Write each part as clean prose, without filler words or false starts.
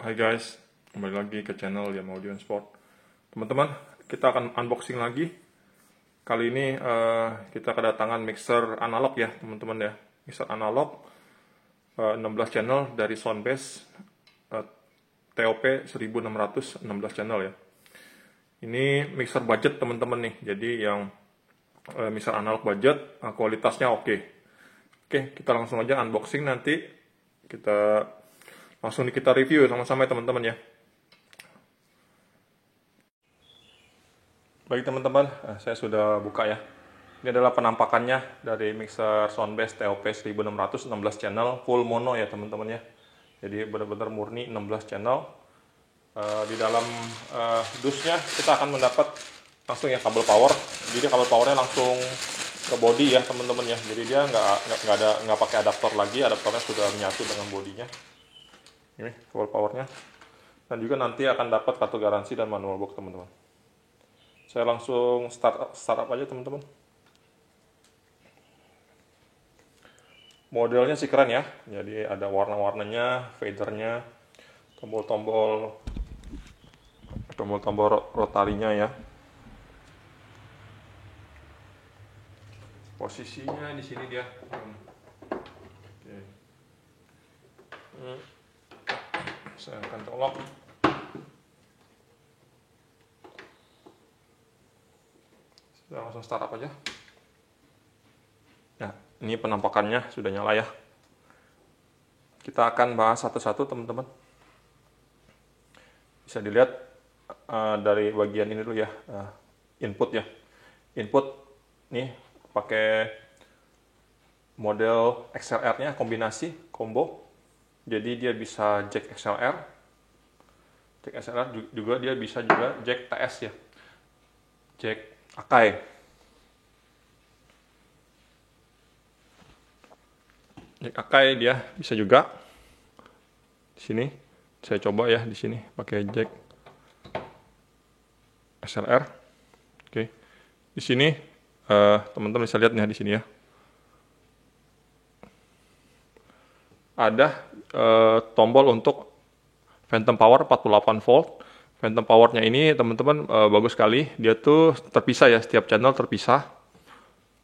Hai guys, kembali lagi ke channel Yam Audio and Sport. Teman-teman, kita akan unboxing lagi. Kali ini kita kedatangan mixer analog ya teman-teman ya. Mixer analog 16 channel dari Soundbase TOP 1600 16 channel ya. Ini mixer budget teman-teman nih. Jadi yang mixer analog budget, kualitasnya oke. Oke, kita langsung aja unboxing, nanti kita review sama-sama ya teman-teman ya. Baik teman-teman, saya sudah buka ya. Ini adalah penampakannya dari mixer Soundbase TOP 1600 16 channel full mono ya teman-teman ya. Jadi benar-benar murni 16 channel. Di dalam dusnya kita akan mendapat langsung ya kabel power. Jadi kabel powernya langsung ke body ya teman-teman ya. Jadi dia nggak pakai adaptor lagi, adaptornya sudah menyatu dengan bodinya. Ini kabel powernya, dan juga nanti akan dapat kartu garansi dan manual box teman-teman. Saya langsung startup aja teman-teman. Modelnya sih keren ya, jadi ada warna-warnanya, fadernya, tombol-tombol rotarinya ya. Posisinya di sini dia. Oke. Saya akan colok. Kita langsung startup aja. Nah, ini penampakannya sudah nyala ya. Kita akan bahas satu-satu teman-teman. Bisa dilihat dari bagian ini dulu ya, input ya. Input nih pakai model XLR-nya kombinasi combo. Jadi dia bisa jack XLR. Jack XLR juga dia bisa juga jack TS ya. Jack Akai. Jack Akai dia bisa juga. Di sini saya coba ya, di sini pakai jack XLR. Oke. Di sini teman-teman bisa lihat nih di sini ya. Ada tombol untuk phantom power 48 volt. Phantom powernya ini teman-teman bagus sekali. Dia tuh terpisah ya, setiap channel terpisah.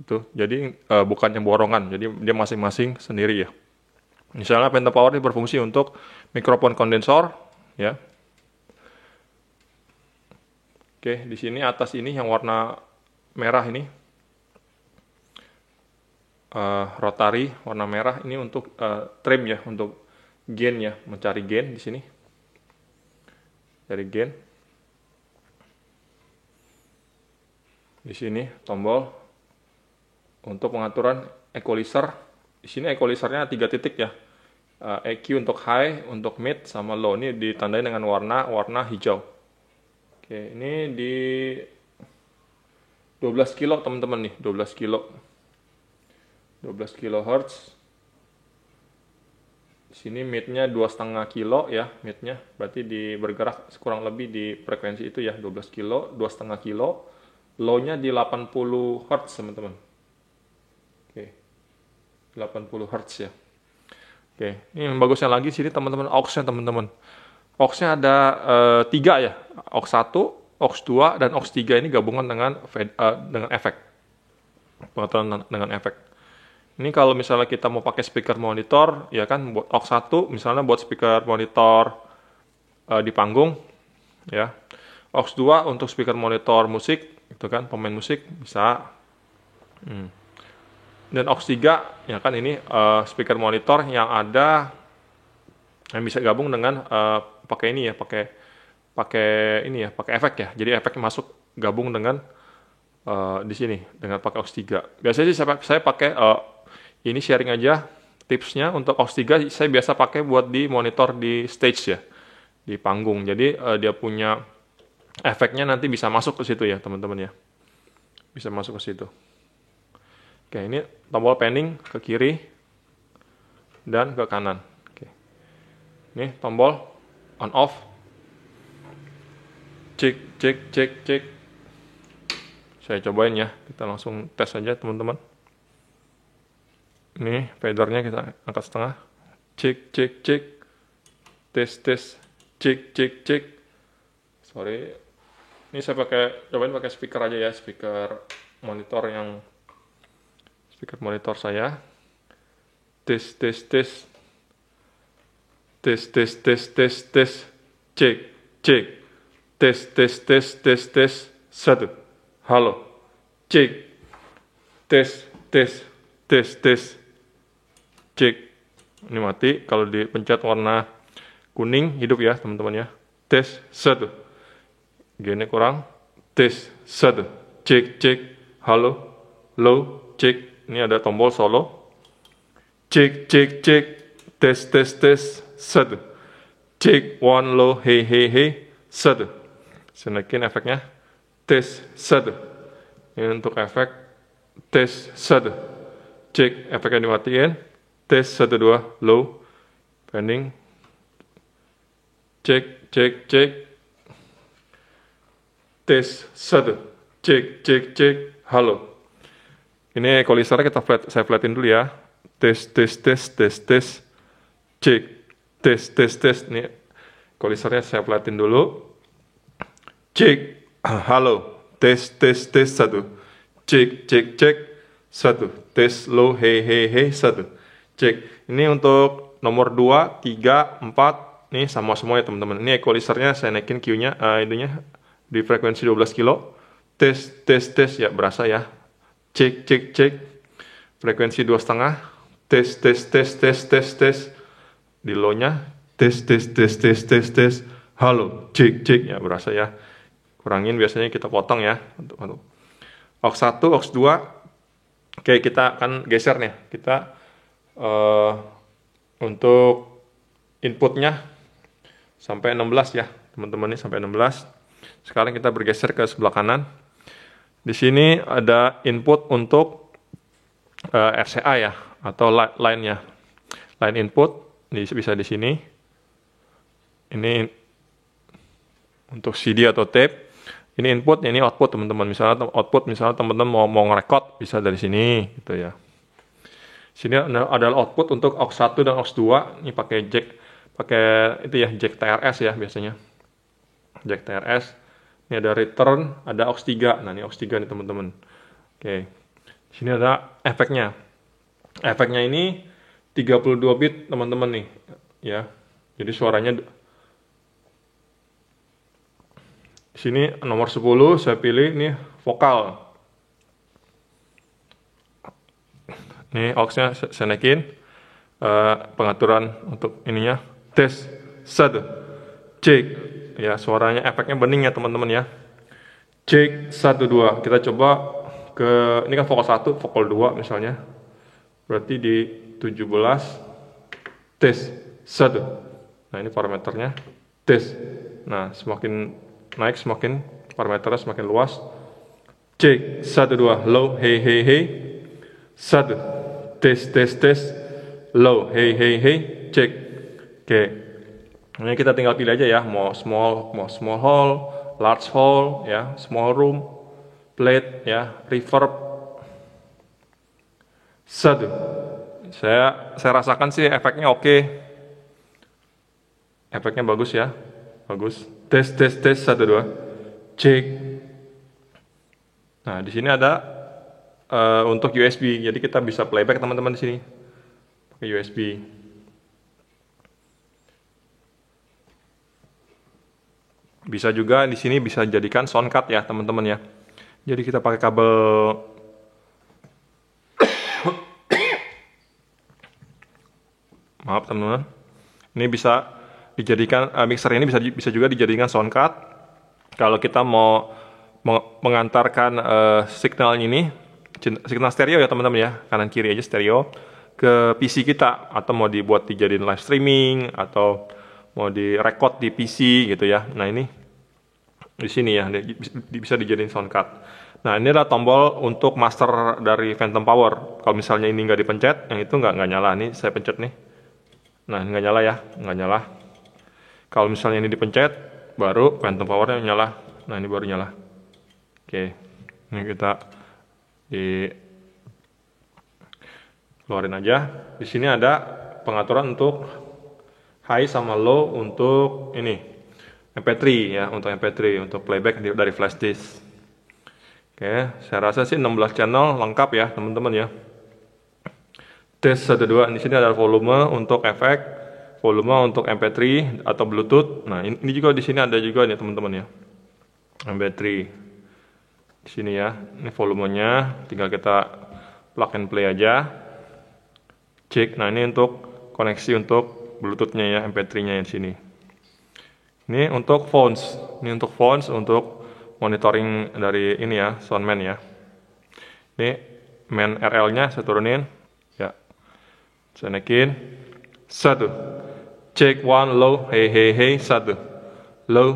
Itu. Jadi bukannya borongan. Jadi dia masing-masing sendiri ya. Misalnya phantom power ini berfungsi untuk mikrofon kondensor ya. Oke, di sini atas ini yang warna merah ini rotary warna merah ini untuk trim ya, untuk gain ya, mencari gain di sini. Dari gain. Di sini tombol untuk pengaturan equalizer. Di sini equalizernya 3 titik ya. EQ untuk high, untuk mid sama low. Ini ditandai dengan warna hijau. Oke, ini di 12 kilo teman-teman nih, 12 kilo. 12 kHz. Di sini midnya 2,5 kilo ya, midnya. Berarti bergerak kurang lebih di frekuensi itu ya, 12 kilo, 2,5 kilo. Low-nya di 80 Hz teman-teman. Oke. 80 Hz ya. Oke, ini yang bagusnya lagi sini teman-teman, aux-nya teman-teman. Aux-nya ada 3 ya. Aux 1, aux 2 dan aux 3 ini gabungan dengan efek. Pengaturan dengan efek. Ini kalau misalnya kita mau pakai speaker monitor, ya kan, buat aux 1, misalnya buat speaker monitor di panggung, ya. Aux 2 untuk speaker monitor musik, itu kan, pemain musik bisa. Dan aux 3, ya kan, ini speaker monitor yang bisa gabung dengan pakai ini ya, pakai efek ya. Jadi efek masuk gabung dengan di sini dengan pakai aux 3. Biasanya sih saya pakai ini sharing aja tipsnya. Untuk aux 3 saya biasa pakai buat di monitor di stage ya, di panggung. Jadi dia punya efeknya nanti bisa masuk ke situ ya teman-teman ya, bisa masuk ke situ. Oke, ini tombol panning ke kiri dan ke kanan. Oke, ini tombol on off, cek. Saya cobain ya, kita langsung tes aja teman-teman. Ini fadernya kita angkat setengah. Cek. Tes. cek cek cek. Sorry, ini saya cobain pakai speaker aja ya, speaker monitor saya. Tes tes tes tes tes tes tes tes, cek cek, tes tes tes tes tes, 1, halo, cek, tes tes tes tes, cek. Ini mati. Kalau dipencet warna kuning hidup ya teman-teman ya. Tes 1, gainnya kurang. Tes 1, cek cek, halo, low, cek. Ini ada tombol solo. Cek cek cek, tes tes tes, 1, cek, 1 low, hey hey hey, 1. Saya naikin efeknya. Tes 1. Ini untuk efek. Tes 1, cek, efeknya dimatiin. Tes 1 2, low, pending, cek cek cek, tes 1, cek cek cek, halo. Ini equalizernya saya flatin dulu ya. Tes tes tes tes tes, cek, tes tes tes. Ini equalizernya saya flatin dulu. Cek, halo, tes tes tes 1, cek cek cek, 1, tes low, hey hey hey, 1. Cek. Ini untuk nomor 2, 3, 4. Ini sama semua ya teman-teman. Ini equalizernya saya naikin Q-nya, ininya di frekuensi 12 kilo. Tes tes tes ya, berasa ya. Cek cek cek. Frekuensi 2,5. Tes tes tes tes tes tes. Di low-nya tes tes tes tes tes tes. Halo, cek cek ya, berasa ya. Kurangin, biasanya kita potong ya untuk aux 1, aux 2. Oke, kita akan geser nih. Kita untuk inputnya sampai 16 ya teman-teman, ini sampai 16. Sekarang kita bergeser ke sebelah kanan. Di sini ada input untuk RCA ya, atau line-nya, line input. Bisa di sini. Ini untuk CD atau tape. Ini input, ini output teman-teman. Misalnya output, misalnya teman-teman mau ngerekod, bisa dari sini gitu ya. Sini adalah output untuk aux 1 dan aux 2. Ini pakai jack, itu ya, jack TRS ya biasanya. Jack TRS. Ini ada return, ada aux 3. Nah, ini aux 3 nih teman-teman. Oke. Sini ada efeknya. Efeknya ini 32 bit teman-teman nih ya. Jadi suaranya di sini nomor 10 saya pilih nih vokal. Ini aux-nya saya naikin, pengaturan untuk ininya. Tes 1, cek ya, suaranya efeknya bening ya teman-teman ya. Cek 1 2. Kita coba ke, ini kan vokal 1, vokal 2 misalnya. Berarti di 17. Tes 1. Nah, ini parameternya. Tes. Nah, semakin naik semakin parameternya semakin luas. Cek 1 2, low, hey hey hey, 1. Tes tes tes, low, hey hey hey, cek. Oke. Ini kita tinggal pilih aja ya, mau small hall, large hall ya, small room, plate ya, reverb. 1. Saya rasakan sih efeknya oke. Efeknya bagus ya. Bagus. Tes tes tes, 1 2. Cek. Nah, di sini ada untuk USB, jadi kita bisa playback teman-teman di sini pakai USB. Bisa juga di sini bisa jadikan sound card ya teman-teman ya. Jadi kita pakai kabel maaf teman-teman. Ini bisa dijadikan mixer ini bisa juga dijadikan sound card. Kalau kita mau mengantarkan signal ini, signal stereo ya teman-teman ya, kanan kiri aja stereo ke PC kita, atau mau dibuat dijadiin live streaming atau mau direkod di PC gitu ya. Nah, ini di sini ya bisa dijadiin sound card. Nah, ini adalah tombol untuk master dari Phantom Power. Kalau misalnya ini nggak dipencet, yang itu nggak nyala. Nih saya pencet nih. Nah, nggak nyala ya, nggak nyala. Kalau misalnya ini dipencet, baru Phantom Powernya nyala. Nah, ini baru nyala. Oke, ini kita keluarin aja. Di sini ada pengaturan untuk high sama low untuk ini MP3 ya, untuk MP3 untuk playback dari flash disk. Oke, saya rasa sih 16 channel lengkap ya teman-teman ya. Tes 1 2, di sini ada volume untuk efek, volume untuk MP3 atau Bluetooth. Nah, ini juga di sini ada juga nih teman-teman ya. MP3. Di sini ya. Ini volumenya, tinggal kita plug and play aja. Cek. Nah, ini untuk koneksi untuk Bluetooth-nya ya, MP3-nya di sini. Ini untuk phones. Ini untuk phones untuk monitoring dari ini ya, Soundman ya. Ini main RL-nya saya turunin. Ya. Saya naikin. 1. Check 1 low. Hey hey hey 1. Low.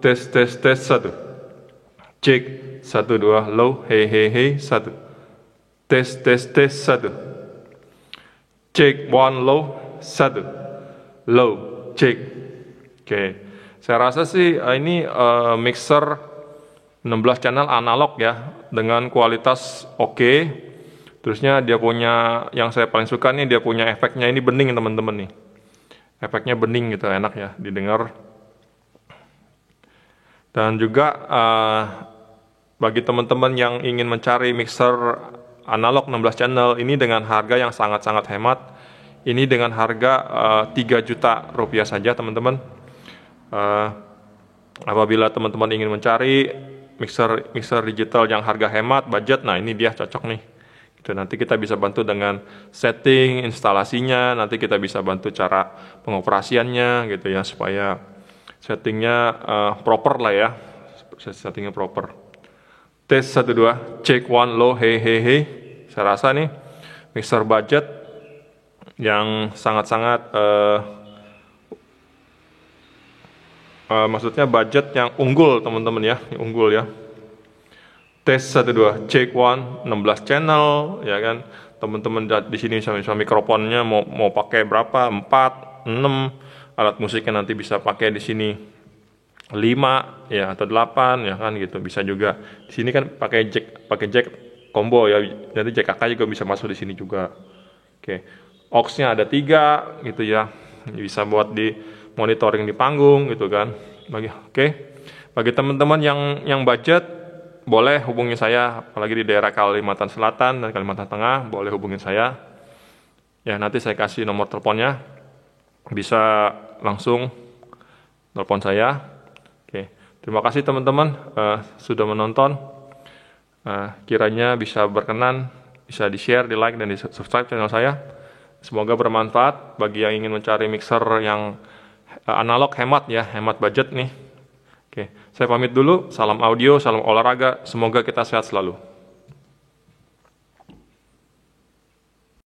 Tes tes tes 1. Check 1 2 low. Hey hey hey 1. Tes tes tes 1. Check 1 low. 1. Low. Check. Oke. Saya rasa sih ini mixer 16 channel analog ya, dengan kualitas oke. Terusnya dia punya, yang saya paling suka nih, dia punya efeknya ini bening teman-teman nih. Efeknya bening gitu, enak ya didengar. Dan juga bagi teman-teman yang ingin mencari mixer analog 16 channel ini dengan harga yang sangat-sangat hemat. Ini dengan harga 3 juta rupiah saja teman-teman. Apabila teman-teman ingin mencari mixer digital yang harga hemat, budget, nah ini dia cocok nih. Gitu, nanti kita bisa bantu dengan setting, instalasinya, nanti kita bisa bantu cara pengoperasiannya gitu ya, supaya settingnya proper lah ya, settingnya proper. Tes 1 2, check 1 low, hey hey hey. Saya rasa nih mixer budget yang sangat-sangat maksudnya budget yang unggul teman-teman ya, unggul ya. Tes 1 2, check 1, 16 channel ya kan. Teman-teman di sini sama mikrofonnya mau pakai berapa? 4, 6. Alat musiknya nanti bisa pakai di sini 5 ya atau 8 ya kan gitu. Bisa juga. Di sini kan pakai jack combo ya. Jadi jack kakak juga bisa masuk di sini juga. Oke. Aux-nya ada 3 gitu ya. Bisa buat di monitoring di panggung gitu kan. Bagi teman-teman yang budget, boleh hubungi saya, apalagi di daerah Kalimantan Selatan dan Kalimantan Tengah, boleh hubungi saya. Ya, nanti saya kasih nomor teleponnya. Bisa langsung telepon saya. Oke. Terima kasih teman-teman sudah menonton. Kiranya bisa berkenan, bisa di-share, di-like, dan di-subscribe channel saya. Semoga bermanfaat bagi yang ingin mencari mixer yang analog hemat ya, hemat budget nih. Oke, saya pamit dulu. Salam audio, salam olahraga. Semoga kita sehat selalu.